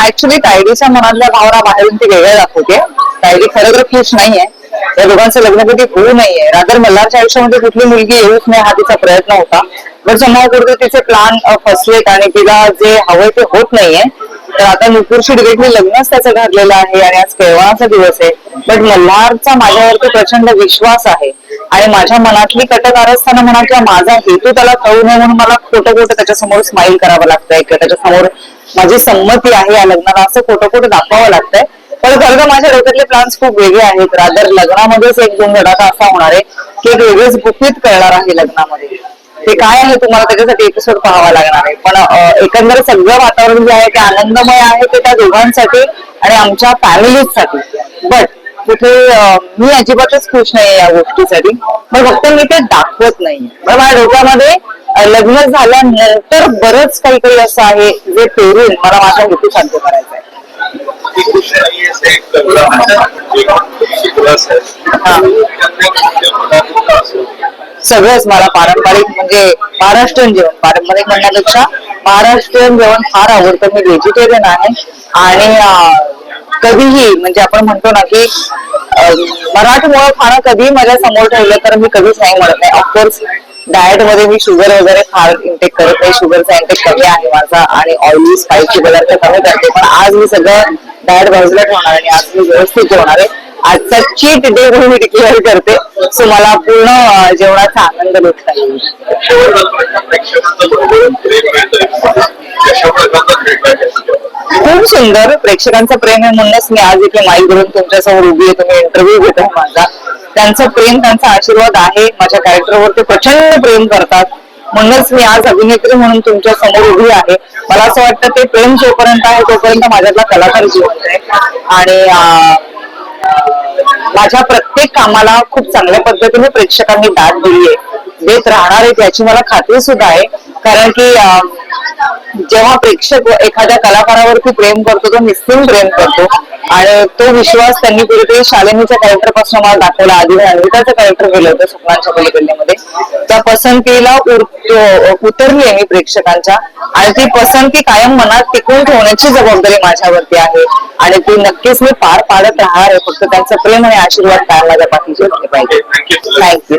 Actually तायडीच्या मनातल्या भावना बाहेरून ती वेगळ्या दाखवते. तायडी खरं तर खुश नाहीये, या दोघांचं लग्न कधी होऊ नाहीये. रादर मल्हारच्या आयुष्यामध्ये कुठली मुलगी येऊच नाही हा तिचा प्रयत्न होता. बट समोर कुठे तिचे प्लान फसलेत आणि तिला जे हवंय ते होत नाहीये. तर आता नुपूरशी डिरेक्टली लग्नच त्याचं घडलेलं आहे आणि आज केळवणाचा दिवस आहे. बट मल्हारचा माझ्यावरती प्रचंड विश्वास आहे आणि माझ्या मनातली कटक कारस्थानं म्हणा किंवा माझा हेतू त्याला कळू नये म्हणून मला खोटं खोटं त्याच्यासमोर स्माईल करावं लागतंय किंवा त्याच्यासमोर माझी संमती आहे या लग्नाला असं खोटं खोटं दाखवावं लागतंय. पण खरं तर माझ्या डोक्यातले प्लॅन्स खूप वेगळे आहेत. रादर लग्नामध्येच एक दोन धडाका असा होणार आहे की एक वेगळीच गुपित कळणार आहे लग्नामध्ये. ते काय आहे तुम्हाला त्याच्यासाठी एपिसोड पाहावा लागणार आहे. पण एकंदर सगळं वातावरण जे आहे ते आनंदमय आहे, ते त्या दोघांसाठी आणि आमच्या फॅमिलीसाठी. बट तिथे मी अजिबातच खुश नाहीये या गोष्टीसाठी. पण फक्त मी ते दाखवत नाही. पण माझ्या डोक्यामध्ये लग्न झाल्यानंतर बरंच काही काही असं आहे जे पेरून मला माझा हेतू साध्य करायचा आहे. सगळंच मला पारंपरिक म्हणजे महाराष्ट्रीयन जेवण, पारंपरिक म्हणण्यापेक्षा महाराष्ट्रीयन जेवण फार आवडतं. मी व्हेजिटेरियन आहे आणि कधीही म्हणजे आपण म्हणतो ना की मराठमोळं खाणं कधीही माझ्या समोर ठेवलं तर मी कधीच नाही म्हणत नाही. ऑफकोर्स डाएट मध्ये मी शुगर वगैरे फार इंटेक करत नाही. शुगरचा इंटेक कमी आहे माझा आणि ऑइली स्पायसी पदार्थ कमी करते. पण आज मी सगळं डाएट बाजूला ठेवणार आणि आज मी व्यवस्थित जेवणार आहे. आजचा चीट डे म्हणून मी डिक्लेअर करते. सो मला पूर्ण जेवणाचा आनंद लुटता येईल. खूप सुंदर प्रेक्षकांचं प्रेम आहे म्हणूनच मी आज इथे माईक धरून तुमच्यासमोर उभी आहे. तुम्ही इंटरव्ह्यू घेताय माझा. त्यांचं प्रेम, त्यांचा आशीर्वाद आहे. माझ्या कॅरेक्टरवर ते प्रचंड प्रेम करतात म्हणूनच मी आज अभिनेत्री म्हणून तुमच्या समोर उभी आहे. मला असं वाटतं ते प्रेम जोपर्यंत आहे तोपर्यंत माझ्यातला कलाकार जिवंत आहे आणि माझ्या प्रत्येक कामाला खूप चांगल्या पद्धतीने प्रेक्षकांनी दाद दिली आहे, देत राहणार आहेत याची मला खात्री सुद्धा आहे. कारण की जेव्हा प्रेक्षक एखाद्या कलाकारावरती प्रेम करतो तो निश्चित प्रेम करतो आणि तो विश्वास त्यांनी कुठेतरी शालिनीच्या कॅरेक्टर पासून मला दाखवला. आधी अन्विताचं कॅरेक्टर केलं होतं स्वप्नांच्या पलीकडल्यामध्ये. त्या पसंतीला उतरली आहे मी प्रेक्षकांच्या आणि ती पसंती कायम मनात टिकून ठेवण्याची जबाबदारी माझ्यावरती आहे आणि ती नक्कीच मी पार पाडत राहणार आहे. फक्त त्यांचं प्रेम आणि आशीर्वाद काय माझ्या पाठीशी असले पाहिजे. थँक्यू.